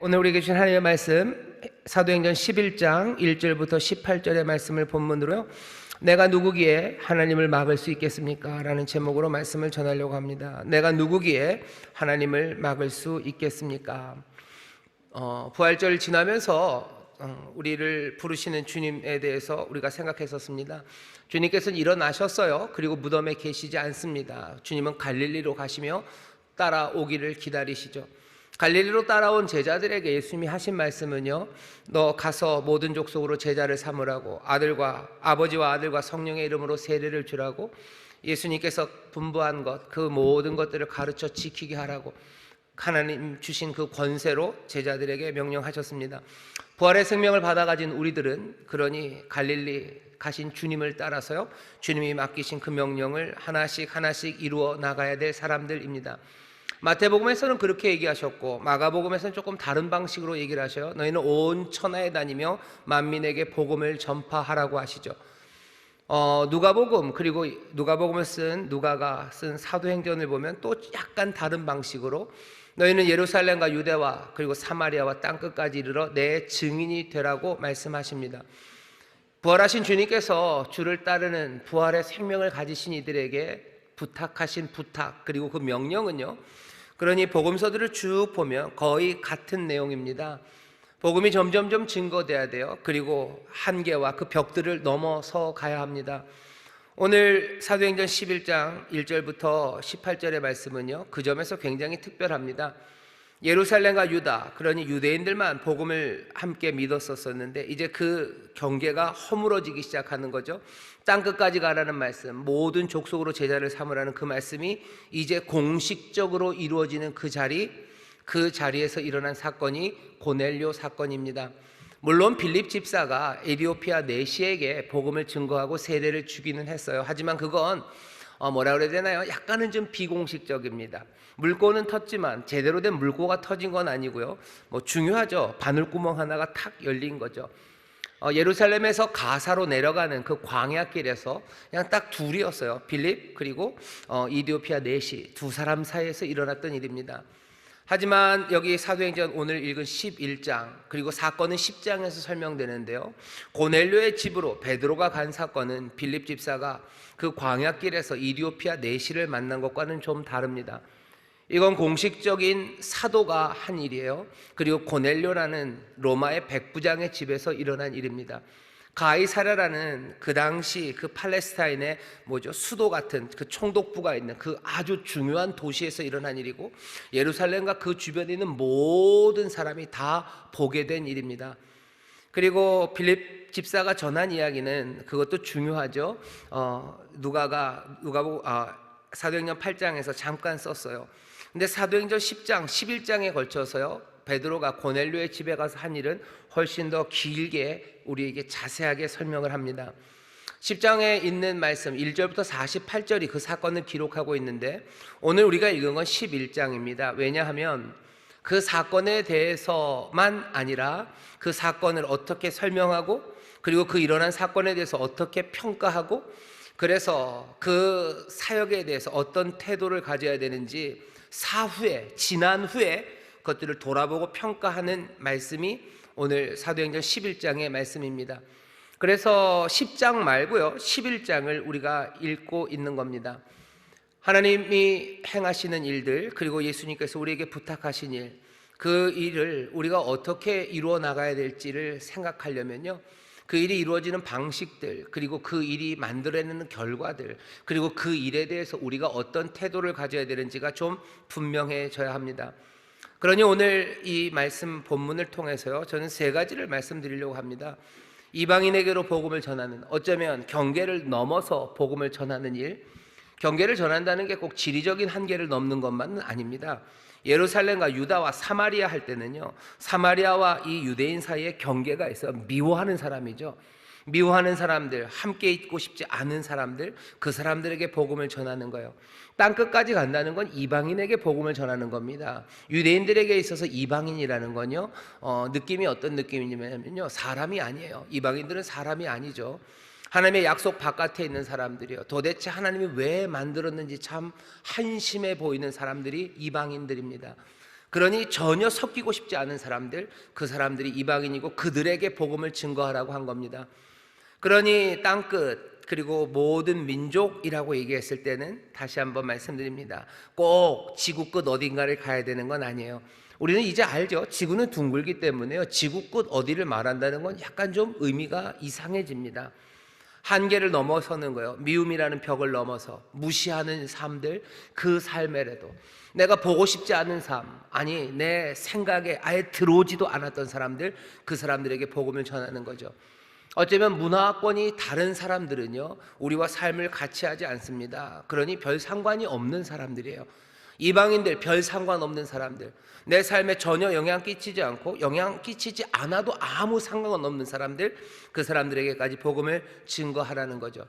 오늘 우리에게 주신 하나님의 말씀 사도행전 11장 1절부터 18절의 말씀을 본문으로요, 내가 누구기에 하나님을 막을 수 있겠습니까? 라는 제목으로 말씀을 전하려고 합니다. 내가 누구기에 하나님을 막을 수 있겠습니까? 부활절을 지나면서 우리를 부르시는 주님에 대해서 우리가 생각했었습니다. 주님께서는 일어나셨어요. 그리고 무덤에 계시지 않습니다. 주님은 갈릴리로 가시며 따라오기를 기다리시죠. 갈릴리로 따라온 제자들에게 예수님이 하신 말씀은요, 너 가서 모든 족속으로 제자를 삼으라고, 아버지와 아들과 성령의 이름으로 세례를 주라고, 예수님께서 분부한 것, 그 모든 것들을 가르쳐 지키게 하라고 하나님 주신 그 권세로 제자들에게 명령하셨습니다. 부활의 생명을 받아 가진 우리들은 그러니 갈릴리 가신 주님을 따라서요, 주님이 맡기신 그 명령을 하나씩 이루어 나가야 될 사람들입니다. 마태복음에서는 그렇게 얘기하셨고, 마가복음에서는 조금 다른 방식으로 얘기를 하셔요. 너희는 온 천하에 다니며 만민에게 복음을 전파하라고 하시죠. 누가복음, 그리고 누가가 쓴 사도행전을 보면 또 약간 다른 방식으로 너희는 예루살렘과 유대와 그리고 사마리아와 땅끝까지 이르러 내 증인이 되라고 말씀하십니다. 부활하신 주님께서 주를 따르는 부활의 생명을 가지신 이들에게 부탁하신 부탁, 그리고 그 명령은요, 그러니 복음서들을 쭉 보면 거의 같은 내용입니다. 복음이 점점점 증거돼야 돼요. 그리고 한계와 그 벽들을 넘어서 가야 합니다. 오늘 사도행전 11장 1절부터 18절의 말씀은요, 그 점에서 굉장히 특별합니다. 예루살렘과 유다, 그러니 유대인들만 복음을 함께 믿었었는데 이제 그 경계가 허물어지기 시작하는 거죠. 땅끝까지 가라는 말씀, 모든 족속으로 제자를 삼으라는 그 말씀이 이제 공식적으로 이루어지는 그 자리에서 일어난 사건이 고넬료 사건입니다. 물론 빌립 집사가 에디오피아 내시에게 복음을 증거하고 세례를 주기는 했어요. 하지만 그건 뭐라 그래야 되나요? 약간은 좀 비공식적입니다. 물고는 텄지만 제대로 된 물고가 터진 건 아니고요. 중요하죠. 바늘구멍 하나가 탁 열린 거죠. 예루살렘에서 가사로 내려가는 그 광야길에서 그냥 딱 둘이었어요. 빌립 그리고 이디오피아 내시, 두 사람 사이에서 일어났던 일입니다. 하지만 여기 사도행전 오늘 읽은 11장, 그리고 사건은 10장에서 설명되는데요, 고넬료의 집으로 베드로가 간 사건은 빌립 집사가 그 광야길에서 이디오피아 내시를 만난 것과는 좀 다릅니다. 이건 공식적인 사도가 한 일이에요. 그리고 고넬료라는 로마의 백부장의 집에서 일어난 일입니다. 가이사랴라는 그 당시 그 팔레스타인의 수도 같은 그 총독부가 있는 그 아주 중요한 도시에서 일어난 일이고, 예루살렘과 그 주변에 있는 모든 사람이 다 보게 된 일입니다. 그리고 빌립 집사가 전한 이야기는 그것도 중요하죠. 사도행전 8장에서 잠깐 썼어요. 근데 사도행전 10장, 11장에 걸쳐서요, 베드로가 고넬료의 집에 가서 한 일은 훨씬 더 길게 우리에게 자세하게 설명을 합니다. 10장에 있는 말씀 1절부터 48절이 그 사건을 기록하고 있는데, 오늘 우리가 읽은 건 11장입니다. 왜냐하면 그 사건에 대해서만 아니라 그 사건을 어떻게 설명하고, 그리고 그 일어난 사건에 대해서 어떻게 평가하고, 그래서 그 사역에 대해서 어떤 태도를 가져야 되는지 지난 후에 그것들을 돌아보고 평가하는 말씀이 오늘 사도행전 11장의 말씀입니다. 그래서 10장 말고요, 11장을 우리가 읽고 있는 겁니다. 하나님이 행하시는 일들, 그리고 예수님께서 우리에게 부탁하신 일, 그 일을 우리가 어떻게 이루어 나가야 될지를 생각하려면요, 그 일이 이루어지는 방식들, 그리고 그 일이 만들어내는 결과들, 그리고 그 일에 대해서 우리가 어떤 태도를 가져야 되는지가 좀 분명해져야 합니다. 그러니 오늘 이 말씀 본문을 통해서요, 저는 세 가지를 말씀드리려고 합니다. 이방인에게로 복음을 전하는, 어쩌면 경계를 넘어서 복음을 전하는 일, 경계를 전한다는 게 꼭 지리적인 한계를 넘는 것만은 아닙니다. 예루살렘과 유다와 사마리아 할 때는요, 사마리아와 이 유대인 사이에 경계가 있어요. 미워하는 사람이죠. 미워하는 사람들, 함께 있고 싶지 않은 사람들, 그 사람들에게 복음을 전하는 거예요. 땅끝까지 간다는 건 이방인에게 복음을 전하는 겁니다. 유대인들에게 있어서 이방인이라는 건요, 느낌이 어떤 느낌이냐면요, 사람이 아니에요. 이방인들은 사람이 아니죠. 하나님의 약속 바깥에 있는 사람들이요, 도대체 하나님이 왜 만들었는지 참 한심해 보이는 사람들이 이방인들입니다. 그러니 전혀 섞이고 싶지 않은 사람들, 그 사람들이 이방인이고 그들에게 복음을 증거하라고 한 겁니다. 그러니 땅끝 그리고 모든 민족이라고 얘기했을 때는 다시 한번 말씀드립니다. 꼭 지구 끝 어딘가를 가야 되는 건 아니에요. 우리는 이제 알죠. 지구는 둥글기 때문에요. 지구 끝 어디를 말한다는 건 약간 좀 의미가 이상해집니다. 한계를 넘어서는 거예요. 미움이라는 벽을 넘어서 무시하는 삶들, 그 삶에라도 내가 보고 싶지 않은 삶, 아니 내 생각에 아예 들어오지도 않았던 사람들, 그 사람들에게 복음을 전하는 거죠. 어쩌면 문화권이 다른 사람들은요, 우리와 삶을 같이 하지 않습니다. 그러니 별 상관이 없는 사람들이에요. 이방인들, 별 상관없는 사람들, 내 삶에 전혀 영향 끼치지 않고 영향 끼치지 않아도 아무 상관없는 사람들, 그 사람들에게까지 복음을 증거하라는 거죠.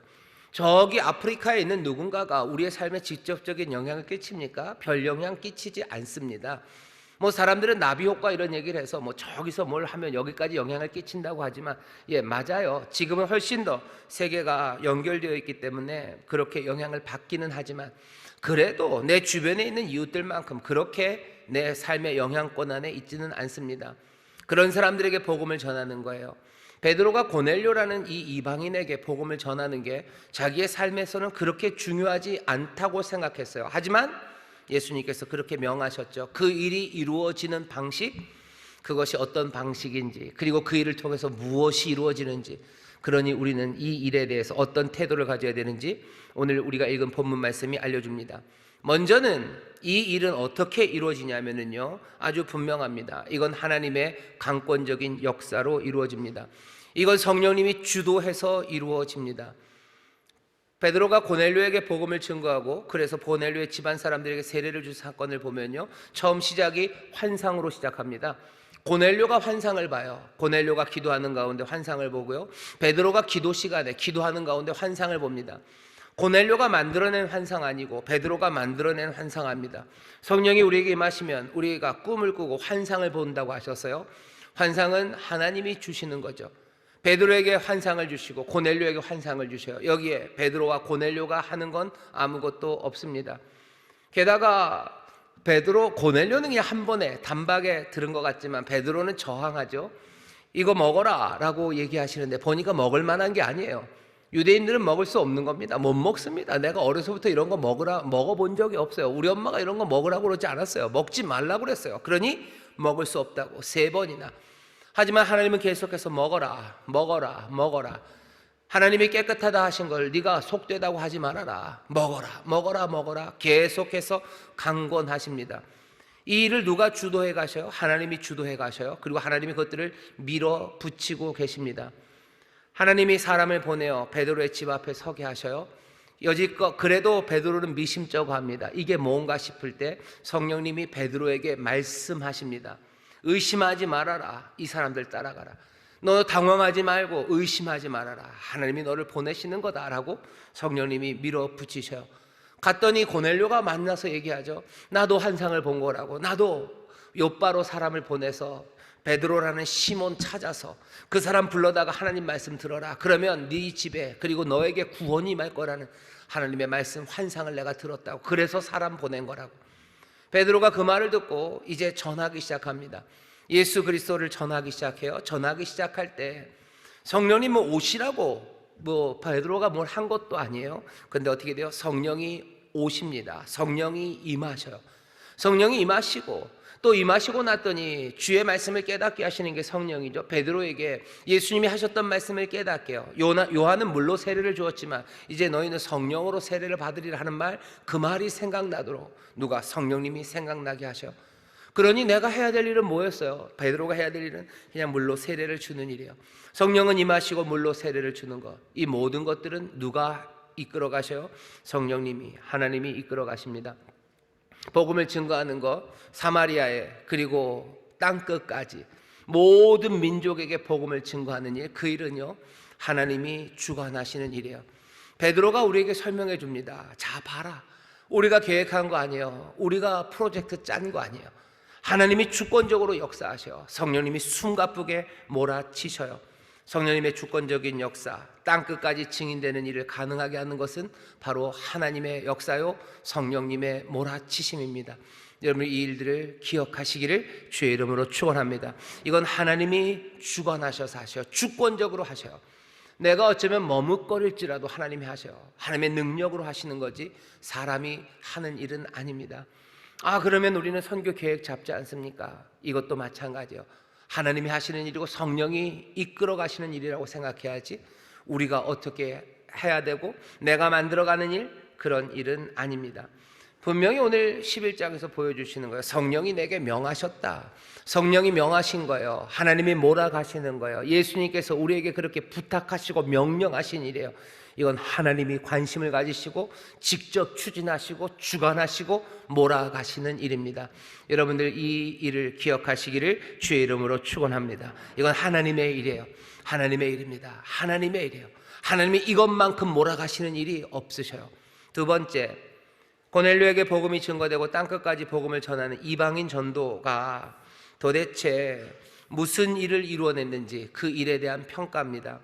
저기 아프리카에 있는 누군가가 우리의 삶에 직접적인 영향을 끼칩니까? 별 영향 끼치지 않습니다. 사람들은 나비 효과 이런 얘기를 해서 저기서 뭘 하면 여기까지 영향을 끼친다고 하지만, 예, 맞아요. 지금은 훨씬 더 세계가 연결되어 있기 때문에 그렇게 영향을 받기는 하지만, 그래도 내 주변에 있는 이웃들만큼 그렇게 내 삶의 영향권 안에 있지는 않습니다. 그런 사람들에게 복음을 전하는 거예요. 베드로가 고넬료라는 이 이방인에게 복음을 전하는 게 자기의 삶에서는 그렇게 중요하지 않다고 생각했어요. 하지만 예수님께서 그렇게 명하셨죠. 그 일이 이루어지는 방식, 그것이 어떤 방식인지, 그리고 그 일을 통해서 무엇이 이루어지는지, 그러니 우리는 이 일에 대해서 어떤 태도를 가져야 되는지 오늘 우리가 읽은 본문 말씀이 알려줍니다. 먼저는 이 일은 어떻게 이루어지냐면요, 아주 분명합니다. 이건 하나님의 강권적인 역사로 이루어집니다. 이건 성령님이 주도해서 이루어집니다. 베드로가 고넬료에게 복음을 증거하고 그래서 고넬료의 집안 사람들에게 세례를 준 사건을 보면요, 처음 시작이 환상으로 시작합니다. 고넬료가 환상을 봐요. 고넬료가 기도하는 가운데 환상을 보고요, 베드로가 기도 시간에 기도하는 가운데 환상을 봅니다. 고넬료가 만들어낸 환상 아니고 베드로가 만들어낸 환상입니다. 성령이 우리에게 임하시면 우리가 꿈을 꾸고 환상을 본다고 하셨어요. 환상은 하나님이 주시는 거죠. 베드로에게 환상을 주시고 고넬료에게 환상을 주셔요. 여기에 베드로와 고넬료가 하는 건 아무것도 없습니다. 게다가 고넬료는 그냥 한 번에 단박에 들은 것 같지만 베드로는 저항하죠. 이거 먹어라 라고 얘기하시는데 보니까 먹을 만한 게 아니에요. 유대인들은 먹을 수 없는 겁니다. 못 먹습니다. 내가 어려서부터 이런 거 먹어본 적이 없어요. 우리 엄마가 이런 거 먹으라고 그러지 않았어요. 먹지 말라고 그랬어요. 그러니 먹을 수 없다고 3번이나. 하지만 하나님은 계속해서 먹어라, 먹어라, 먹어라. 하나님이 깨끗하다 하신 걸 네가 속되다고 하지 말아라. 먹어라, 먹어라, 먹어라. 계속해서 강권하십니다. 이 일을 누가 주도해 가셔요? 하나님이 주도해 가셔요. 그리고 하나님이 그것들을 밀어붙이고 계십니다. 하나님이 사람을 보내어 베드로의 집 앞에 서게 하셔요. 여지껏 그래도 베드로는 미심쩍어합니다. 이게 뭔가 싶을 때 성령님이 베드로에게 말씀하십니다. 의심하지 말아라. 이 사람들 따라가라. 너 당황하지 말고 의심하지 말아라. 하나님이 너를 보내시는 거다라고 성령님이 밀어붙이셔요. 갔더니 고넬료가 만나서 얘기하죠. 나도 환상을 본 거라고. 나도 욥바로 사람을 보내서 베드로라는 시몬 찾아서 그 사람 불러다가 하나님 말씀 들어라. 그러면 네 집에 그리고 너에게 구원이 임할 거라는 하나님의 말씀 환상을 내가 들었다고. 그래서 사람 보낸 거라고. 베드로가 그 말을 듣고 이제 전하기 시작합니다. 예수 그리스도를 전하기 시작해요. 전하기 시작할 때 성령님 오시라고 베드로가 뭘 한 것도 아니에요. 근데 어떻게 돼요? 성령이 오십니다. 성령이 임하셔요. 성령이 임하시고 또 임하시고 났더니 주의 말씀을 깨닫게 하시는 게 성령이죠. 베드로에게 예수님이 하셨던 말씀을 깨닫게요. 요한은 물로 세례를 주었지만 이제 너희는 성령으로 세례를 받으리라 하는 말, 그 말이 생각나도록 누가? 성령님이 생각나게 하셔. 그러니 내가 해야 될 일은 뭐였어요? 베드로가 해야 될 일은 그냥 물로 세례를 주는 일이에요. 성령은 임하시고 물로 세례를 주는 것, 이 모든 것들은 누가 이끌어 가셔요? 성령님이, 하나님이 이끌어 가십니다. 복음을 증거하는 것, 사마리아에 그리고 땅끝까지 모든 민족에게 복음을 증거하는 일, 그 일은요 하나님이 주관하시는 일이에요. 베드로가 우리에게 설명해 줍니다. 자 봐라, 우리가 계획한 거 아니에요. 우리가 프로젝트 짠 거 아니에요. 하나님이 주권적으로 역사하셔. 성령님이 숨가쁘게 몰아치셔요. 성령님의 주권적인 역사, 땅끝까지 증인되는 일을 가능하게 하는 것은 바로 하나님의 역사요 성령님의 몰아치심입니다. 여러분 이 일들을 기억하시기를 주의 이름으로 축원합니다. 이건 하나님이 주관하셔서 하셔요. 주권적으로 하셔요. 내가 어쩌면 머뭇거릴지라도 하나님이 하셔요. 하나님의 능력으로 하시는 거지 사람이 하는 일은 아닙니다. 그러면 우리는 선교 계획 잡지 않습니까? 이것도 마찬가지예요. 하나님이 하시는 일이고 성령이 이끌어 가시는 일이라고 생각해야지 우리가 어떻게 해야 되고 내가 만들어가는 일, 그런 일은 아닙니다. 분명히 오늘 11장에서 보여주시는 거예요. 성령이 내게 명하셨다. 성령이 명하신 거예요. 하나님이 몰아가시는 거예요. 예수님께서 우리에게 그렇게 부탁하시고 명령하신 일이에요. 이건 하나님이 관심을 가지시고 직접 추진하시고 주관하시고 몰아가시는 일입니다. 여러분들 이 일을 기억하시기를 주의 이름으로 축원합니다. 이건 하나님의 일이에요. 하나님의 일입니다. 하나님의 일이에요. 하나님이 이것만큼 몰아가시는 일이 없으셔요. 두 번째, 고넬료에게 복음이 증거되고 땅끝까지 복음을 전하는 이방인 전도가 도대체 무슨 일을 이루어냈는지 그 일에 대한 평가입니다.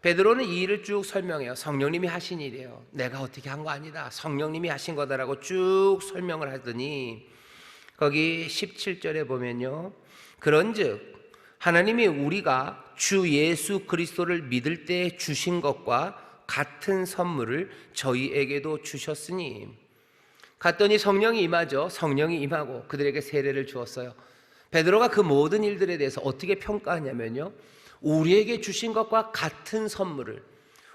베드로는 이 일을 쭉 설명해요. 성령님이 하신 일이에요. 내가 어떻게 한 거 아니다. 성령님이 하신 거다라고 쭉 설명을 하더니 거기 17절에 보면요, 그런즉 하나님이 우리가 주 예수 그리스도를 믿을 때 주신 것과 같은 선물을 저희에게도 주셨으니, 갔더니 성령이 임하죠. 성령이 임하고 그들에게 세례를 주었어요. 베드로가 그 모든 일들에 대해서 어떻게 평가하냐면요, 우리에게 주신 것과 같은 선물을,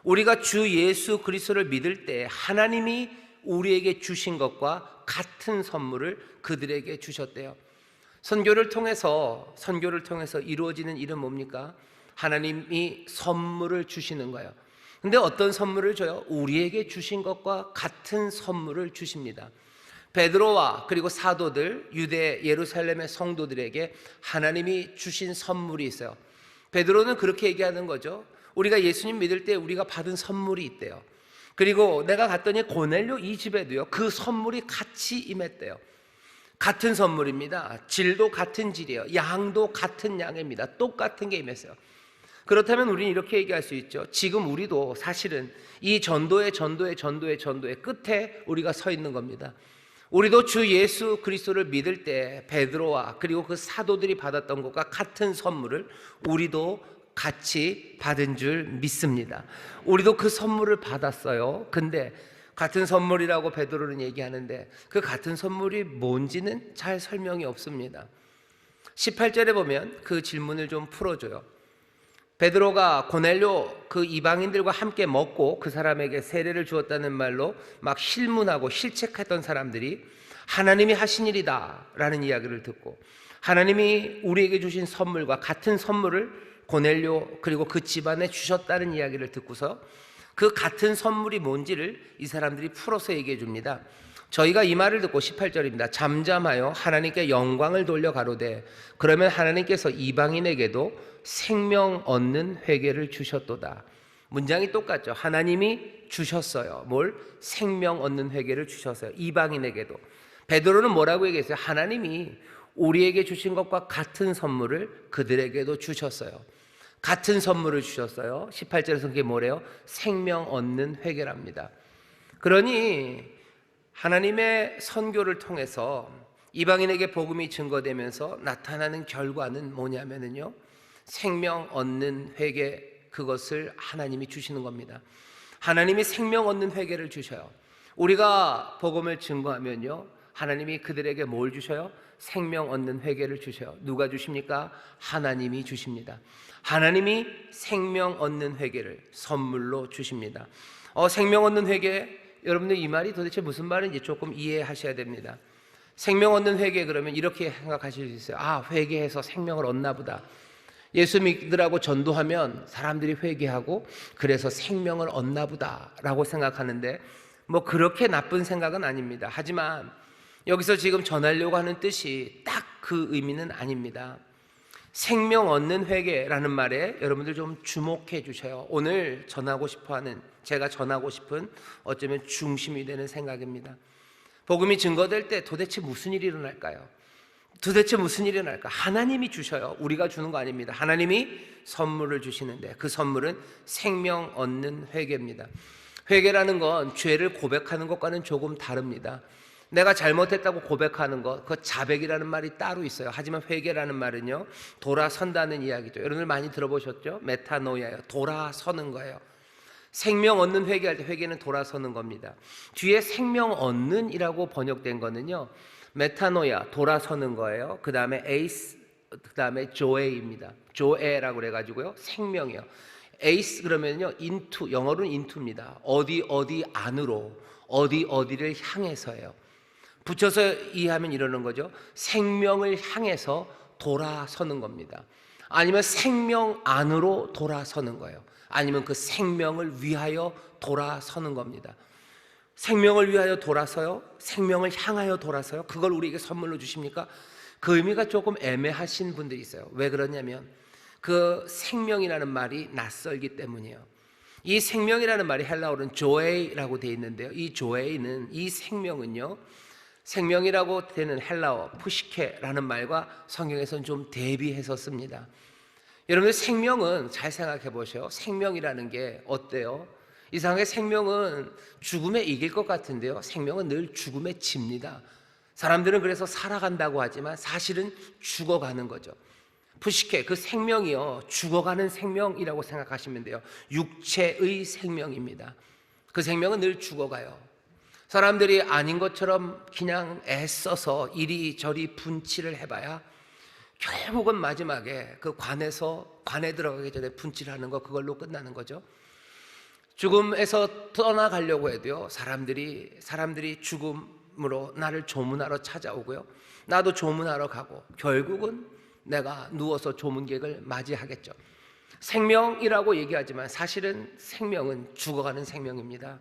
우리가 주 예수 그리스도를 믿을 때 하나님이 우리에게 주신 것과 같은 선물을 그들에게 주셨대요. 선교를 통해서 이루어지는 일은 뭡니까? 하나님이 선물을 주시는 거예요. 근데 어떤 선물을 줘요? 우리에게 주신 것과 같은 선물을 주십니다. 베드로와 그리고 사도들, 유대 예루살렘의 성도들에게 하나님이 주신 선물이 있어요. 베드로는 그렇게 얘기하는 거죠. 우리가 예수님 믿을 때 우리가 받은 선물이 있대요. 그리고 내가 갔더니 고넬료 이 집에도요, 그 선물이 같이 임했대요. 같은 선물입니다. 질도 같은 질이에요. 양도 같은 양입니다. 똑같은 게 임했어요. 그렇다면 우리는 이렇게 얘기할 수 있죠. 지금 우리도 사실은 이 전도의 끝에 우리가 서 있는 겁니다. 우리도 주 예수 그리스도를 믿을 때 베드로와 그리고 그 사도들이 받았던 것과 같은 선물을 우리도 같이 받은 줄 믿습니다. 우리도 그 선물을 받았어요. 근데 같은 선물이라고 베드로는 얘기하는데 그 같은 선물이 뭔지는 잘 설명이 없습니다. 18절에 보면 그 질문을 좀 풀어줘요. 베드로가 고넬료 그 이방인들과 함께 먹고 그 사람에게 세례를 주었다는 말로 막 실문하고 실책했던 사람들이 하나님이 하신 일이다 라는 이야기를 듣고, 하나님이 우리에게 주신 선물과 같은 선물을 고넬료 그리고 그 집안에 주셨다는 이야기를 듣고서 그 같은 선물이 뭔지를 이 사람들이 풀어서 얘기해 줍니다. 저희가 이 말을 듣고 18절입니다. 잠잠하여 하나님께 영광을 돌려 가로되 그러면 하나님께서 이방인에게도 생명 얻는 회개를 주셨도다. 문장이 똑같죠. 하나님이 주셨어요. 뭘? 생명 얻는 회개를 주셨어요. 이방인에게도. 베드로는 뭐라고 얘기했어요? 하나님이 우리에게 주신 것과 같은 선물을 그들에게도 주셨어요. 같은 선물을 주셨어요. 18절에서 그게 뭐래요? 생명 얻는 회개랍니다. 그러니 하나님의 선교를 통해서 이방인에게 복음이 증거되면서 나타나는 결과는 뭐냐면요, 생명 얻는 회개, 그것을 하나님이 주시는 겁니다. 하나님이 생명 얻는 회개를 주셔요. 우리가 복음을 증거하면요, 하나님이 그들에게 뭘 주셔요? 생명 얻는 회개를 주셔요. 누가 주십니까? 하나님이 주십니다. 하나님이 생명 얻는 회개를 선물로 주십니다. 생명 얻는 회개, 여러분들 이 말이 도대체 무슨 말인지 조금 이해하셔야 됩니다. 생명 얻는 회개, 그러면 이렇게 생각하실 수 있어요. 회개해서 생명을 얻나 보다. 예수 믿으라고 전도하면 사람들이 회개하고 그래서 생명을 얻나 보다 라고 생각하는데, 뭐 그렇게 나쁜 생각은 아닙니다. 하지만 여기서 지금 전하려고 하는 뜻이 딱 그 의미는 아닙니다. 생명 얻는 회개라는 말에 여러분들 좀 주목해 주셔요. 오늘 제가 전하고 싶은 어쩌면 중심이 되는 생각입니다. 복음이 증거될 때 도대체 무슨 일이 일어날까요? 하나님이 주셔요. 우리가 주는 거 아닙니다. 하나님이 선물을 주시는데 그 선물은 생명 얻는 회개입니다. 회개라는 건 죄를 고백하는 것과는 조금 다릅니다. 내가 잘못했다고 고백하는 것, 그 자백이라는 말이 따로 있어요. 하지만 회개라는 말은요, 돌아선다는 이야기죠. 여러분들 많이 들어보셨죠? 메타노이아요. 돌아서는 거예요. 생명 얻는 회개할 때 회개는 돌아서는 겁니다. 뒤에 생명 얻는 이라고 번역된 거는요, 메타노야, 돌아서는 거예요. 그 다음에 에이스, 그 다음에 조에입니다. 조에라고 그래가지고요, 생명이요. 에이스 그러면요, 인투, 영어로는 인투입니다. 어디 안으로, 어디를 향해서예요. 붙여서 이해하면 이러는 거죠. 생명을 향해서 돌아서는 겁니다. 아니면 생명 안으로 돌아서는 거예요. 아니면 그 생명을 위하여 돌아서는 겁니다. 생명을 위하여 돌아서요? 생명을 향하여 돌아서요? 그걸 우리에게 선물로 주십니까? 그 의미가 조금 애매하신 분들이 있어요. 왜 그러냐면 그 생명이라는 말이 낯설기 때문이에요. 이 생명이라는 말이 헬라어로는 조에이라고 되어 있는데요, 이 조에이는, 이 생명은요, 생명이라고 되는 헬라어 푸시케라는 말과 성경에서는 좀 대비해서 씁니다. 여러분들, 생명은 잘 생각해 보세요. 생명이라는 게 어때요? 이상하게 생명은 죽음에 이길 것 같은데요, 생명은 늘 죽음에 집니다. 사람들은 그래서 살아간다고 하지만 사실은 죽어가는 거죠. 푸시케, 그 생명이요, 죽어가는 생명이라고 생각하시면 돼요. 육체의 생명입니다. 그 생명은 늘 죽어가요. 사람들이 아닌 것처럼 그냥 애써서 이리저리 분칠을 해봐야 결국은 마지막에 그 관에 들어가기 전에 분칠하는 거, 그걸로 끝나는 거죠. 죽음에서 떠나가려고 해도요, 사람들이 죽음으로 나를 조문하러 찾아오고요, 나도 조문하러 가고 결국은 내가 누워서 조문객을 맞이하겠죠. 생명이라고 얘기하지만 사실은 생명은 죽어가는 생명입니다.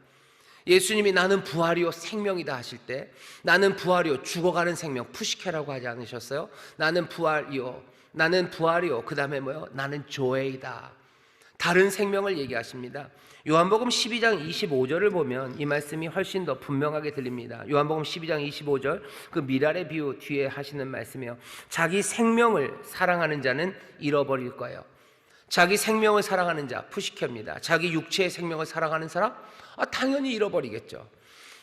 예수님이 나는 부활이요 생명이다 하실 때, 나는 부활이요 죽어가는 생명, 푸시케라고 하지 않으셨어요? 나는 부활이요, 그 다음에 뭐요? 나는 조에이다. 다른 생명을 얘기하십니다. 요한복음 12장 25절을 보면 이 말씀이 훨씬 더 분명하게 들립니다. 요한복음 12장 25절, 그 미랄의 비유 뒤에 하시는 말씀이요, 자기 생명을 사랑하는 자는 잃어버릴 거예요. 자기 생명을 사랑하는 자, 푸시케입니다. 자기 육체의 생명을 사랑하는 사람? 당연히 잃어버리겠죠.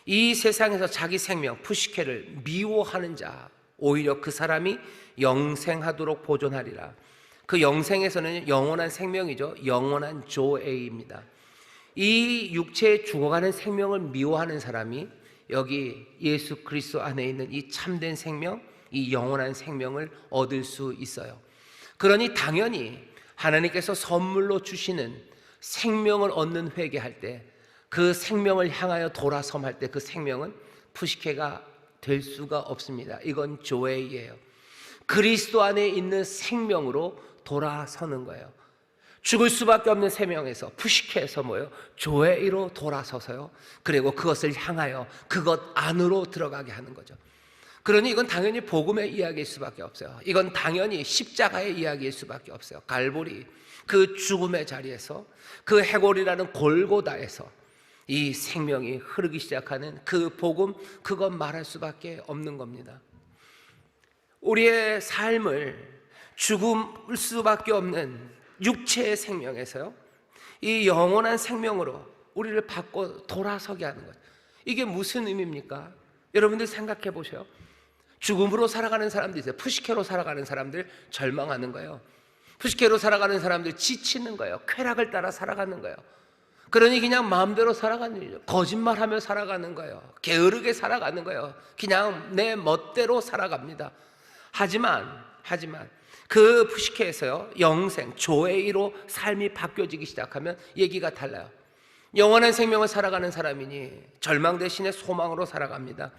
이 세상에서 자기 생명, 푸시케를 미워하는 자, 오히려 그 사람이 영생하도록 보존하리라. 그 영생에서는 영원한 생명이죠. 영원한 조에이입니다. 이 육체에 죽어가는 생명을 미워하는 사람이 여기 예수 그리스도 안에 있는 이 참된 생명, 이 영원한 생명을 얻을 수 있어요. 그러니 당연히 하나님께서 선물로 주시는 생명을 얻는 회개할 때, 그 생명을 향하여 돌아섬할 때 그 생명은 푸시케가 될 수가 없습니다. 이건 조에이예요. 그리스도 안에 있는 생명으로 돌아서는 거예요. 죽을 수밖에 없는 생명에서, 푸시케에서 뭐예요? 조에이로 돌아서서요, 그리고 그것을 향하여 그것 안으로 들어가게 하는 거죠. 그러니 이건 당연히 복음의 이야기일 수밖에 없어요. 이건 당연히 십자가의 이야기일 수밖에 없어요. 갈보리, 그 죽음의 자리에서, 그 해골이라는 골고다에서 이 생명이 흐르기 시작하는 그 복음, 그건 말할 수밖에 없는 겁니다. 우리의 삶을 죽을 수밖에 없는 육체의 생명에서요, 이 영원한 생명으로 우리를 바꿔 돌아서게 하는 것, 이게 무슨 의미입니까? 여러분들 생각해 보세요. 죽음으로 살아가는 사람들 있어요. 푸시케로 살아가는 사람들 절망하는 거예요. 푸시케로 살아가는 사람들 지치는 거예요. 쾌락을 따라 살아가는 거예요. 그러니 그냥 마음대로 살아가는 일이죠. 거짓말하며 살아가는 거예요. 게으르게 살아가는 거예요. 그냥 내 멋대로 살아갑니다. 하지만 그 푸시케에서요, 영생, 조에이로 삶이 바뀌어지기 시작하면 얘기가 달라요. 영원한 생명을 살아가는 사람이니 절망 대신에 소망으로 살아갑니다.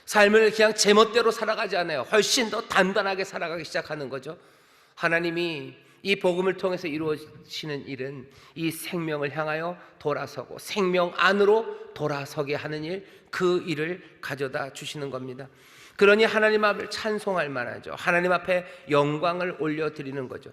삶을 그냥 제멋대로 살아가지 않아요. 훨씬 더 단단하게 살아가기 시작하는 거죠. 하나님이 이 복음을 통해서 이루어지는 일은 이 생명을 향하여 돌아서고 생명 안으로 돌아서게 하는 일, 그 일을 가져다 주시는 겁니다. 그러니 하나님 앞을 찬송할 만하죠. 하나님 앞에 영광을 올려드리는 거죠.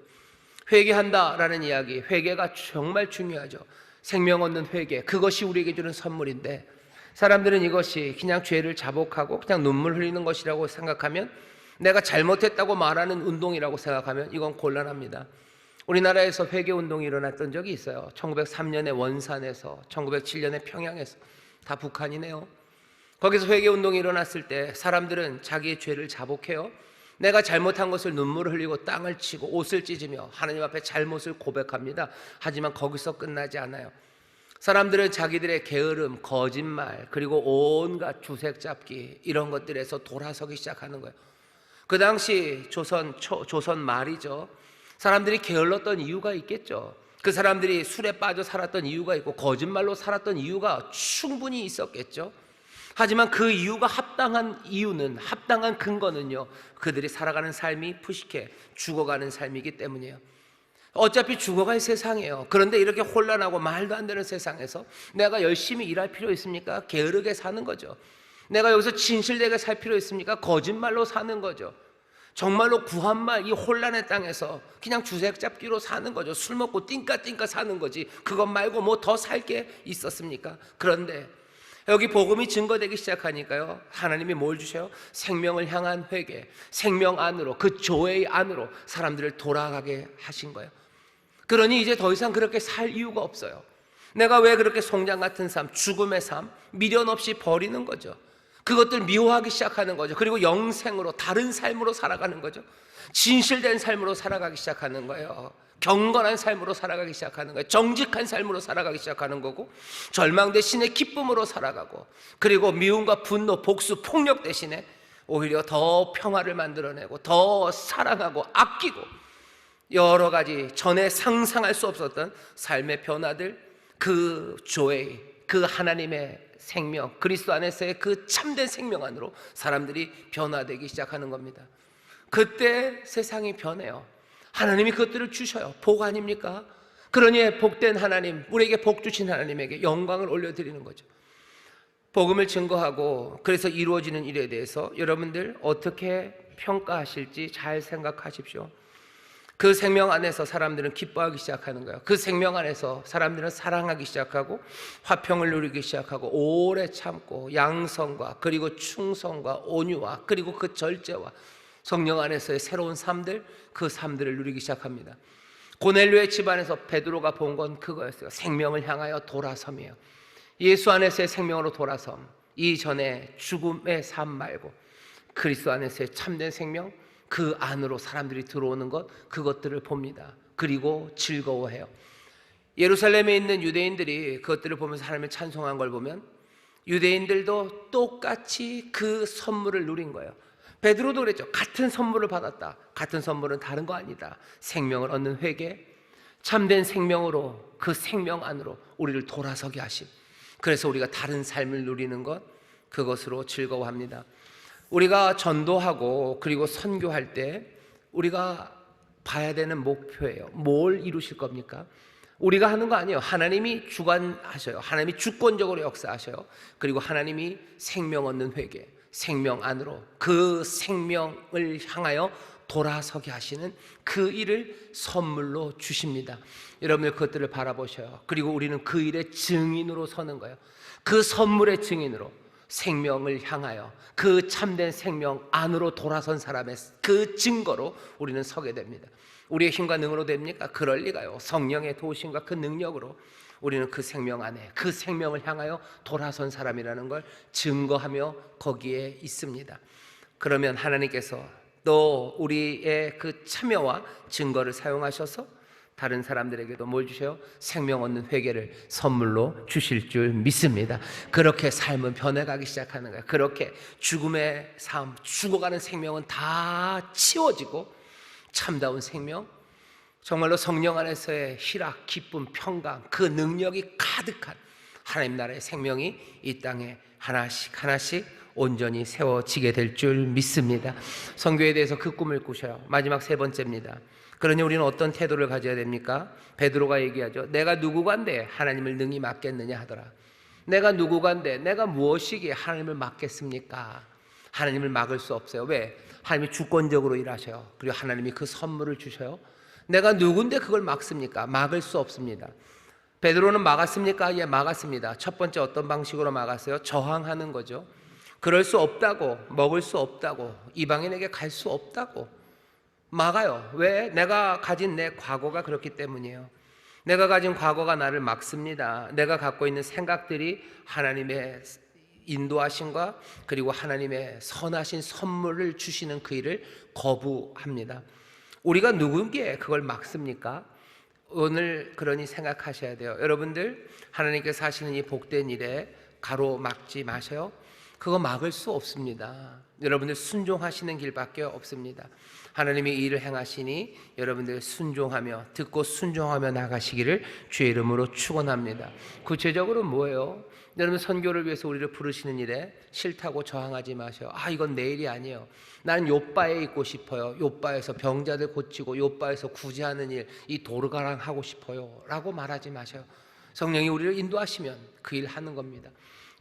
회개한다라는 이야기, 회개가 정말 중요하죠. 생명 얻는 회개, 그것이 우리에게 주는 선물인데, 사람들은 이것이 그냥 죄를 자복하고 그냥 눈물 흘리는 것이라고 생각하면, 내가 잘못했다고 말하는 운동이라고 생각하면 이건 곤란합니다. 우리나라에서 회개운동이 일어났던 적이 있어요. 1903년에 원산에서 1907년에 평양에서, 다 북한이네요. 거기서 회개 운동이 일어났을 때 사람들은 자기의 죄를 자복해요. 내가 잘못한 것을 눈물을 흘리고 땅을 치고 옷을 찢으며 하나님 앞에 잘못을 고백합니다. 하지만 거기서 끝나지 않아요. 사람들은 자기들의 게으름, 거짓말, 그리고 온갖 주색 잡기 이런 것들에서 돌아서기 시작하는 거예요. 그 당시 조선 말이죠. 사람들이 게을렀던 이유가 있겠죠. 그 사람들이 술에 빠져 살았던 이유가 있고 거짓말로 살았던 이유가 충분히 있었겠죠. 하지만 그 이유가 합당한 근거는요, 그들이 살아가는 삶이 푸시케 죽어가는 삶이기 때문이에요. 어차피 죽어갈 세상이에요. 그런데 이렇게 혼란하고 말도 안 되는 세상에서 내가 열심히 일할 필요 있습니까? 게으르게 사는 거죠. 내가 여기서 진실되게 살 필요 있습니까? 거짓말로 사는 거죠. 정말로 구한말 이 혼란의 땅에서 그냥 주색 잡기로 사는 거죠. 술 먹고 띵까띵까 사는 거지. 그것 말고 뭐 더 살 게 있었습니까? 그런데 여기 복음이 증거되기 시작하니까요, 하나님이 뭘 주셔요? 생명을 향한 회개, 생명 안으로, 그 조의 안으로 사람들을 돌아가게 하신 거예요. 그러니 이제 더 이상 그렇게 살 이유가 없어요. 내가 왜 그렇게 송장 같은 삶, 죽음의 삶, 미련 없이 버리는 거죠. 그것들 미워하기 시작하는 거죠. 그리고 영생으로, 다른 삶으로 살아가는 거죠. 진실된 삶으로 살아가기 시작하는 거예요. 경건한 삶으로 살아가기 시작하는 거예요. 정직한 삶으로 살아가기 시작하는 거고, 절망 대신에 기쁨으로 살아가고, 그리고 미움과 분노, 복수, 폭력 대신에 오히려 더 평화를 만들어내고 더 사랑하고 아끼고 여러 가지 전에 상상할 수 없었던 삶의 변화들, 그 조의, 그 하나님의 생명, 그리스도 안에서의 그 참된 생명 안으로 사람들이 변화되기 시작하는 겁니다. 그때 세상이 변해요. 하나님이 그것들을 주셔요. 복 아닙니까? 그러니 복된 하나님, 우리에게 복 주신 하나님에게 영광을 올려드리는 거죠. 복음을 증거하고 그래서 이루어지는 일에 대해서 여러분들 어떻게 평가하실지 잘 생각하십시오. 그 생명 안에서 사람들은 기뻐하기 시작하는 거예요. 그 생명 안에서 사람들은 사랑하기 시작하고 화평을 누리기 시작하고 오래 참고 양성과 그리고 충성과 온유와 그리고 그 절제와 성령 안에서의 새로운 삶들, 그 삶들을 누리기 시작합니다. 고넬료의 집안에서 베드로가 본 건 그거였어요. 생명을 향하여 돌아섬이에요. 예수 안에서의 생명으로 돌아섬, 이전에 죽음의 삶 말고 그리스도 안에서의 참된 생명, 그 안으로 사람들이 들어오는 것, 그것들을 봅니다. 그리고 즐거워해요. 예루살렘에 있는 유대인들이 그것들을 보면서 하나님을 찬송한 걸 보면 유대인들도 똑같이 그 선물을 누린 거예요. 베드로도 그랬죠. 같은 선물을 받았다. 같은 선물은 다른 거 아니다. 생명을 얻는 회개, 참된 생명으로 그 생명 안으로 우리를 돌아서게 하심. 그래서 우리가 다른 삶을 누리는 것, 그것으로 즐거워합니다. 우리가 전도하고 그리고 선교할 때 우리가 봐야 되는 목표예요. 뭘 이루실 겁니까? 우리가 하는 거 아니에요. 하나님이 주관하셔요. 하나님이 주권적으로 역사하셔요. 그리고 하나님이 생명 얻는 회개, 생명 안으로 그 생명을 향하여 돌아서게 하시는 그 일을 선물로 주십니다. 여러분들 그것들을 바라보셔요. 그리고 우리는 그 일의 증인으로 서는 거예요. 그 선물의 증인으로 생명을 향하여 그 참된 생명 안으로 돌아선 사람의 그 증거로 우리는 서게 됩니다. 우리의 힘과 능으로 됩니까? 그럴 리가요. 성령의 도우심과 그 능력으로 우리는 그 생명 안에 그 생명을 향하여 돌아선 사람이라는 걸 증거하며 거기에 있습니다. 그러면 하나님께서 또 우리의 그 참여와 증거를 사용하셔서 다른 사람들에게도 뭘 주셔요? 생명 얻는 회개를 선물로 주실 줄 믿습니다. 그렇게 삶은 변해가기 시작하는 거예요. 그렇게 죽음의 삶, 죽어가는 생명은 다 치워지고 참다운 생명, 정말로 성령 안에서의 희락, 기쁨, 평강, 그 능력이 가득한 하나님 나라의 생명이 이 땅에 하나씩 하나씩 온전히 세워지게 될 줄 믿습니다. 선교에 대해서 그 꿈을 꾸셔요. 마지막 세 번째입니다. 그러니 우리는 어떤 태도를 가져야 됩니까? 베드로가 얘기하죠. 내가 누구간데 하나님을 능히 맡겠느냐 하더라. 내가 누구간데 내가 무엇이기에 하나님을 맡겠습니까? 하나님을 막을 수 없어요. 왜? 하나님이 주권적으로 일하셔요. 그리고 하나님이 그 선물을 주셔요. 내가 누군데 그걸 막습니까? 막을 수 없습니다. 베드로는 막았습니까? 예, 막았습니다. 첫 번째 어떤 방식으로 막았어요? 저항하는 거죠. 그럴 수 없다고, 먹을 수 없다고, 이방인에게 갈 수 없다고 막아요. 왜? 내가 가진 내 과거가 그렇기 때문이에요. 내가 가진 과거가 나를 막습니다. 내가 갖고 있는 생각들이 하나님의 인도하심과 그리고 하나님의 선하신 선물을 주시는 그 일을 거부합니다. 우리가 누구기에 그걸 막습니까? 오늘 그러니 생각하셔야 돼요. 여러분들, 하나님께서 하시는 이 복된 일에 가로막지 마셔요. 그거 막을 수 없습니다. 여러분들 순종하시는 길밖에 없습니다. 하나님이 이 일을 행하시니 여러분들 순종하며 듣고 순종하며 나가시기를 주의 이름으로 축원합니다. 구체적으로 뭐예요? 여러분, 선교를 위해서 우리를 부르시는 일에 싫다고 저항하지 마셔요. 이건 내 일이 아니에요. 나는 욥바에 있고 싶어요. 욥바에서 병자들 고치고 욥바에서 구제하는 일, 이 도르가랑 하고 싶어요 라고 말하지 마셔요. 성령이 우리를 인도하시면 그 일 하는 겁니다.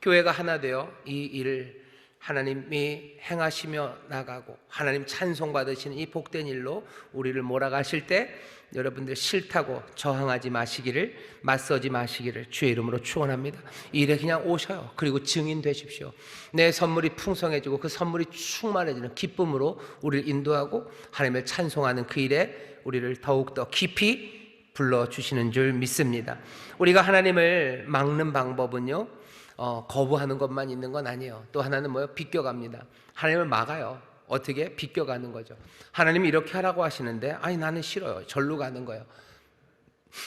교회가 하나 되어 이 일을 하나님이 행하시며 나가고 하나님 찬송 받으시는 이 복된 일로 우리를 몰아가실 때 여러분들 싫다고 저항하지 마시기를, 맞서지 마시기를 주의 이름으로 축원합니다. 이 일에 그냥 오셔요. 그리고 증인 되십시오. 내 선물이 풍성해지고 그 선물이 충만해지는 기쁨으로 우리를 인도하고 하나님을 찬송하는 그 일에 우리를 더욱더 깊이 불러주시는 줄 믿습니다. 우리가 하나님을 막는 방법은요, 거부하는 것만 있는 건 아니에요. 또 하나는 뭐예요? 비껴갑니다. 하나님을 막아요. 어떻게? 비껴가는 거죠. 하나님이 이렇게 하라고 하시는데 나는 싫어요. 절로 가는 거예요.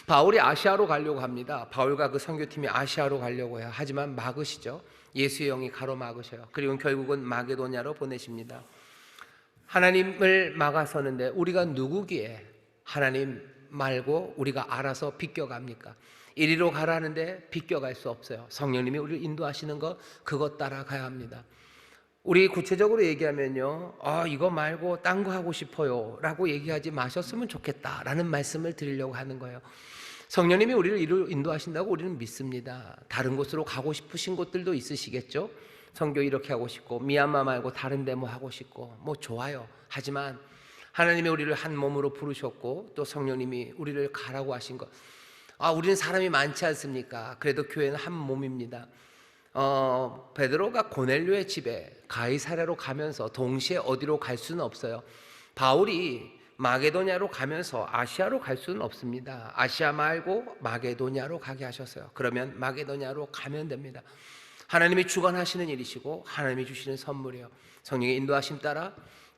바울이 아시아로 가려고 합니다. 바울과 그 선교팀이 아시아로 가려고 해요. 하지만 막으시죠. 예수의 영이 가로막으셔요. 그리고 결국은 마게도냐로 보내십니다. 하나님을 막아서는데 우리가 누구기에 하나님 말고 우리가 알아서 비껴갑니까? 이리로 가라는데 비껴갈 수 없어요. 성령님이 우리를 인도하시는 것, 그것 따라가야 합니다. 우리 구체적으로 얘기하면요, 이거 말고 딴 거 하고 싶어요 라고 얘기하지 마셨으면 좋겠다 라는 말씀을 드리려고 하는 거예요. 성령님이 우리를 이리로 인도하신다고 우리는 믿습니다. 다른 곳으로 가고 싶으신 곳들도 있으시겠죠. 선교 이렇게 하고 싶고 미얀마 말고 다른 데 뭐 하고 싶고 뭐 좋아요. 하지만 하나님이 우리를 한 몸으로 부르셨고 또 성령님이 우리를 가라고 하신 것, 우리는 사람이 많지 않습니까? 그래도 교회는 한 몸입니다. 베드로가 고넬료의 집에 가이사랴로 가면서 동시에 어디로 갈 수는 없어요. 바울이 마게도냐로 가면서 아시아로 갈 수는 없습니다. 아시아 말고 마게도냐로 가게 하셨어요. 그러면 마게도냐로 가면 됩니다. 하나님이 주관하시는 일이시고 하나님이 주시는 선물이에요. 성령의 인도하심 따라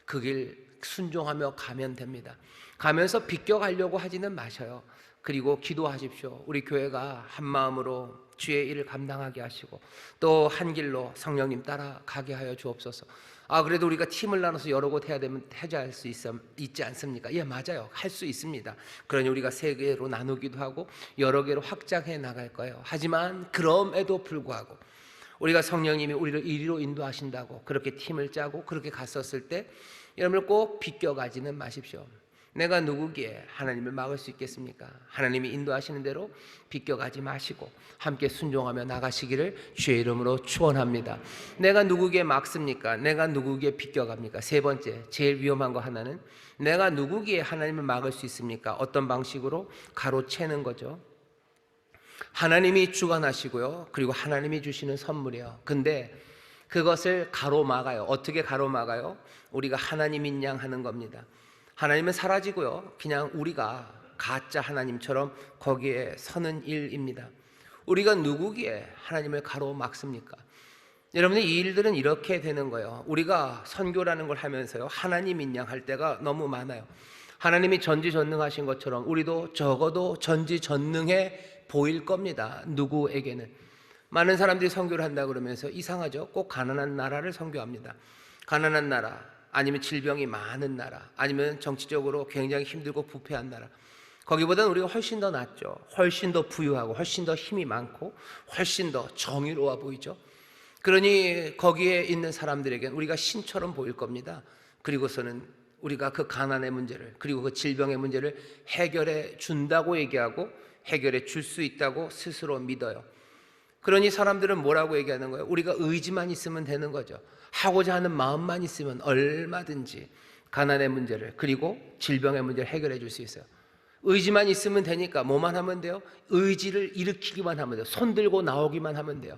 그 길 순종하며 가면 됩니다. 가면서 비껴가려고 하지는 마셔요. 그리고 기도하십시오. 우리 교회가 한 마음으로 주의 일을 감당하게 하시고 또 한 길로 성령님 따라가게 하여 주옵소서. 그래도 우리가 팀을 나눠서 여러 곳 해야 되면 해야 수 있지 않습니까? 예, 맞아요. 할 수 있습니다. 그러니 우리가 3개로 나누기도 하고 여러 개로 확장해 나갈 거예요. 하지만 그럼에도 불구하고 우리가 성령님이 우리를 이리로 인도하신다고 그렇게 팀을 짜고 그렇게 갔었을 때 여러분을 꼭 비껴가지는 마십시오. 내가 누구기에 하나님을 막을 수 있겠습니까? 하나님이 인도하시는 대로 비껴가지 마시고 함께 순종하며 나가시기를 주의 이름으로 축원합니다. 내가 누구기에 막습니까? 내가 누구기에 비껴갑니까? 세 번째, 제일 위험한 거 하나는 내가 누구기에 하나님을 막을 수 있습니까? 어떤 방식으로? 가로채는 거죠. 하나님이 주관하시고요. 그리고 하나님이 주시는 선물이에요. 근데 그것을 가로막아요. 어떻게 가로막아요? 우리가 하나님인 양 하는 겁니다. 하나님은 사라지고요. 그냥 우리가 가짜 하나님처럼 거기에 서는 일입니다. 우리가 누구기에 하나님을 가로막습니까? 여러분들, 이 일들은 이렇게 되는 거예요. 우리가 선교라는 걸 하면서요, 하나님인 양 할 때가 너무 많아요. 하나님이 전지전능하신 것처럼 우리도 적어도 전지전능해 보일 겁니다. 누구에게는. 많은 사람들이 선교를 한다 그러면서 이상하죠. 꼭 가난한 나라를 선교합니다. 가난한 나라, 아니면 질병이 많은 나라, 아니면 정치적으로 굉장히 힘들고 부패한 나라, 거기보다는 우리가 훨씬 더 낫죠. 훨씬 더 부유하고 훨씬 더 힘이 많고 훨씬 더 정의로워 보이죠. 그러니 거기에 있는 사람들에게는 우리가 신처럼 보일 겁니다. 그리고서는 우리가 그 가난의 문제를, 그리고 그 질병의 문제를 해결해 준다고 얘기하고 해결해 줄 수 있다고 스스로 믿어요. 그러니 사람들은 뭐라고 얘기하는 거예요? 우리가 의지만 있으면 되는 거죠. 하고자 하는 마음만 있으면 얼마든지 가난의 문제를, 그리고 질병의 문제를 해결해 줄 수 있어요. 의지만 있으면 되니까 뭐만 하면 돼요? 의지를 일으키기만 하면 돼요. 손 들고 나오기만 하면 돼요.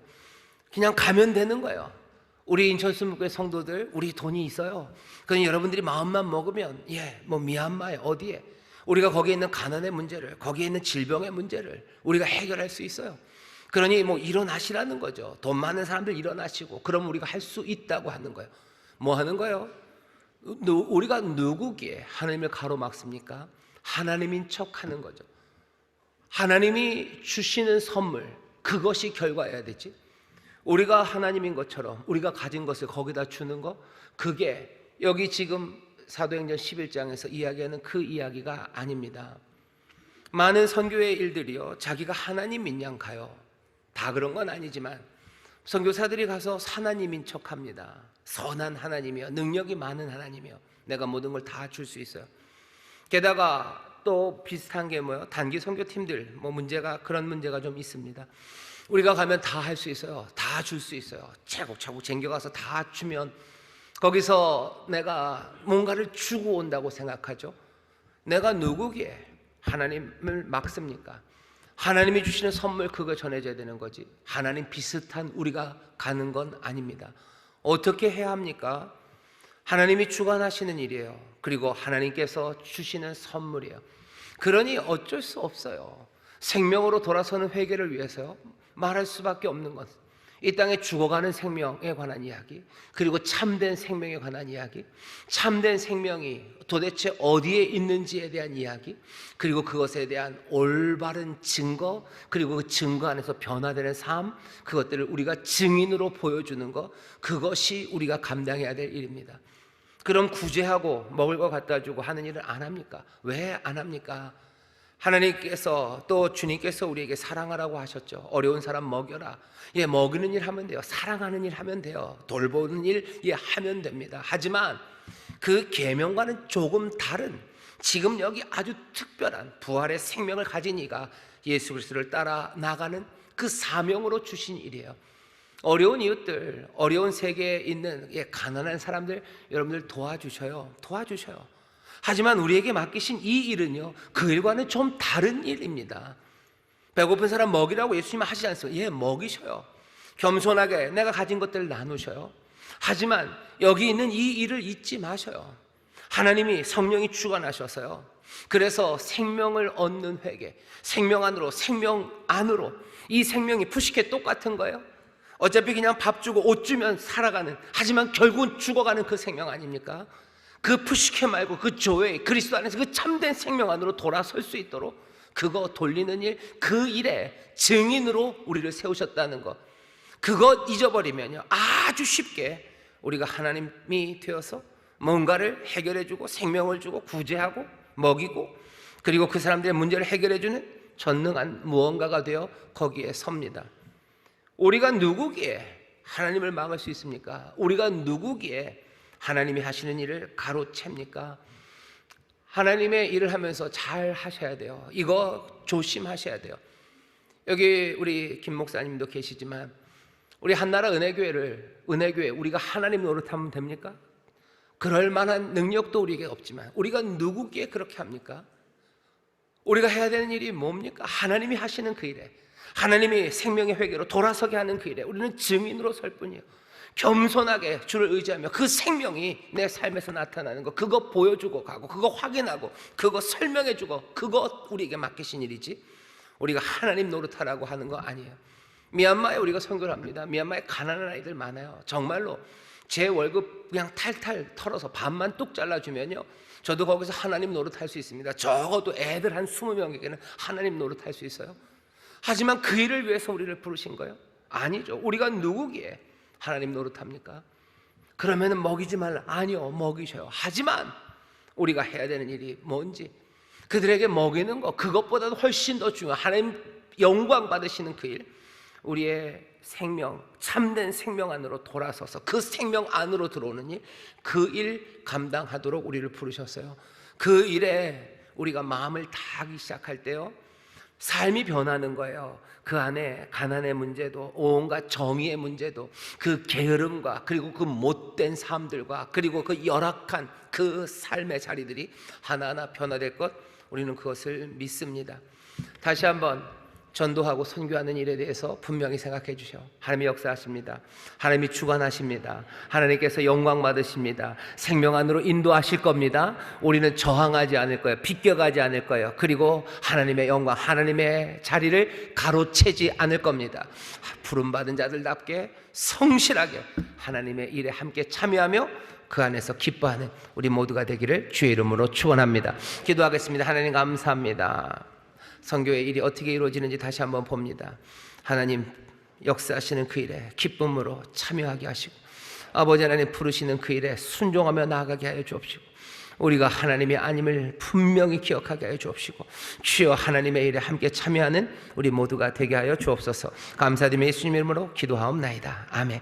그냥 가면 되는 거예요. 우리 인천순복교회 성도들, 우리 돈이 있어요. 그러니 여러분들이 마음만 먹으면 미얀마에 어디에 우리가 거기에 있는 가난의 문제를, 거기에 있는 질병의 문제를 우리가 해결할 수 있어요. 그러니 뭐 일어나시라는 거죠. 돈 많은 사람들 일어나시고, 그럼 우리가 할 수 있다고 하는 거예요. 뭐 하는 거예요? 우리가 누구기에 하나님을 가로막습니까? 하나님인 척 하는 거죠. 하나님이 주시는 선물, 그것이 결과여야 되지. 우리가 하나님인 것처럼 우리가 가진 것을 거기다 주는 거, 그게 여기 지금 사도행전 11장에서 이야기하는 그 이야기가 아닙니다. 많은 선교의 일들이요, 자기가 하나님인 양 가요. 다 그런 건 아니지만 선교사들이 가서 하나님인 척합니다. 선한 하나님이요, 능력이 많은 하나님이요, 내가 모든 걸 다 줄 수 있어요. 게다가 또 비슷한 게 뭐예요? 단기 선교팀들 뭐 문제가, 그런 문제가 좀 있습니다. 우리가 가면 다 할 수 있어요. 다 줄 수 있어요. 차곡차곡 쟁겨가서 다 주면 거기서 내가 뭔가를 주고 온다고 생각하죠. 내가 누구기에 하나님을 막습니까? 하나님이 주시는 선물, 그거 전해져야 되는 거지. 하나님 비슷한 우리가 가는 건 아닙니다. 어떻게 해야 합니까? 하나님이 주관하시는 일이에요. 그리고 하나님께서 주시는 선물이에요. 그러니 어쩔 수 없어요. 생명으로 돌아서는 회개를 위해서요, 말할 수밖에 없는 것, 이 땅에 죽어가는 생명에 관한 이야기, 그리고 참된 생명에 관한 이야기, 참된 생명이 도대체 어디에 있는지에 대한 이야기, 그리고 그것에 대한 올바른 증거, 그리고 그 증거 안에서 변화되는 삶, 그것들을 우리가 증인으로 보여주는 것, 그것이 우리가 감당해야 될 일입니다. 그럼 구제하고 먹을 거 갖다 주고 하는 일을 안 합니까? 왜 안 합니까? 하나님께서, 또 주님께서 우리에게 사랑하라고 하셨죠. 어려운 사람 먹여라. 예, 먹이는 일 하면 돼요. 사랑하는 일 하면 돼요. 돌보는 일, 예, 하면 됩니다. 하지만 그 계명과는 조금 다른, 지금 여기 아주 특별한 부활의 생명을 가진 이가 예수 그리스도를 따라 나가는 그 사명으로 주신 일이에요. 어려운 이웃들, 어려운 세계에 있는, 예, 가난한 사람들, 여러분들 도와주셔요. 하지만 우리에게 맡기신 이 일은요, 그 일과는 좀 다른 일입니다. 배고픈 사람 먹이라고 예수님은 하시지 않습니다. 예, 먹이셔요. 겸손하게 내가 가진 것들을 나누셔요. 하지만 여기 있는 이 일을 잊지 마셔요. 하나님이, 성령이 주관하셔서요, 그래서 생명을 얻는 회개, 생명 안으로 이 생명이 푸시케 똑같은 거예요. 어차피 그냥 밥 주고 옷 주면 살아가는, 하지만 결국은 죽어가는 그 생명 아닙니까? 그 푸시케 말고 그 조회, 그리스도 안에서 그 참된 생명 안으로 돌아설 수 있도록 그거 돌리는 일, 그 일에 증인으로 우리를 세우셨다는 것, 그거 잊어버리면요, 아주 쉽게 우리가 하나님이 되어서 뭔가를 해결해주고 생명을 주고 구제하고 먹이고, 그리고 그 사람들의 문제를 해결해주는 전능한 무언가가 되어 거기에 섭니다. 우리가 누구기에 하나님을 막을 수 있습니까? 우리가 누구기에 하나님이 하시는 일을 가로챕니까? 하나님의 일을 하면서 잘 하셔야 돼요. 이거 조심하셔야 돼요. 여기 우리 김 목사님도 계시지만, 우리 한나라 은혜교회 우리가 하나님 노릇하면 됩니까? 그럴 만한 능력도 우리에게 없지만 우리가 누구기에 그렇게 합니까? 우리가 해야 되는 일이 뭡니까? 하나님이 하시는 그 일에, 하나님이 생명의 회개로 돌아서게 하는 그 일에 우리는 증인으로 설 뿐이에요. 겸손하게 주를 의지하며 그 생명이 내 삶에서 나타나는 거, 그거 보여주고 가고, 그거 확인하고, 그거 설명해주고, 그거 우리에게 맡기신 일이지, 우리가 하나님 노릇하라고 하는 거 아니에요. 미얀마에 우리가 선교를 합니다. 미얀마에 가난한 아이들 많아요. 정말로 제 월급 그냥 탈탈 털어서 반만 뚝 잘라주면요, 저도 거기서 하나님 노릇할 수 있습니다. 적어도 애들 한 20명에게는 하나님 노릇할 수 있어요. 하지만 그 일을 위해서 우리를 부르신 거예요? 아니죠. 우리가 누구기에 하나님 노릇합니까? 그러면 먹이지 말라. 아니요, 먹이셔요. 하지만 우리가 해야 되는 일이 뭔지, 그들에게 먹이는 것, 그것보다도 훨씬 더 중요한 하나님 영광 받으시는 그 일, 우리의 생명, 참된 생명 안으로 돌아서서 그 생명 안으로 들어오는 일, 그 일 감당하도록 우리를 부르셨어요. 그 일에 우리가 마음을 다하기 시작할 때요, 삶이 변하는 거예요. 그 안에 가난의 문제도, 온갖 정의의 문제도, 그 게으름과, 그리고 그 못된 삶들과, 그리고 그 열악한 그 삶의 자리들이 하나하나 변화될 것, 우리는 그것을 믿습니다. 다시 한번 전도하고 선교하는 일에 대해서 분명히 생각해 주셔. 하나님이 역사하십니다. 하나님이 주관하십니다. 하나님께서 영광 받으십니다. 생명 안으로 인도하실 겁니다. 우리는 저항하지 않을 거예요. 비껴가지 않을 거예요. 그리고 하나님의 영광, 하나님의 자리를 가로채지 않을 겁니다. 부름받은 자들답게 성실하게 하나님의 일에 함께 참여하며 그 안에서 기뻐하는 우리 모두가 되기를 주의 이름으로 축원합니다. 기도하겠습니다. 하나님 감사합니다. 선교의 일이 어떻게 이루어지는지 다시 한번 봅니다. 하나님 역사하시는 그 일에 기쁨으로 참여하게 하시고, 아버지 하나님 부르시는 그 일에 순종하며 나아가게 하여 주옵시고, 우리가 하나님의 아님을 분명히 기억하게 하여 주옵시고, 주여 하나님의 일에 함께 참여하는 우리 모두가 되게 하여 주옵소서. 감사드리며 예수님 이름으로 기도하옵나이다. 아멘.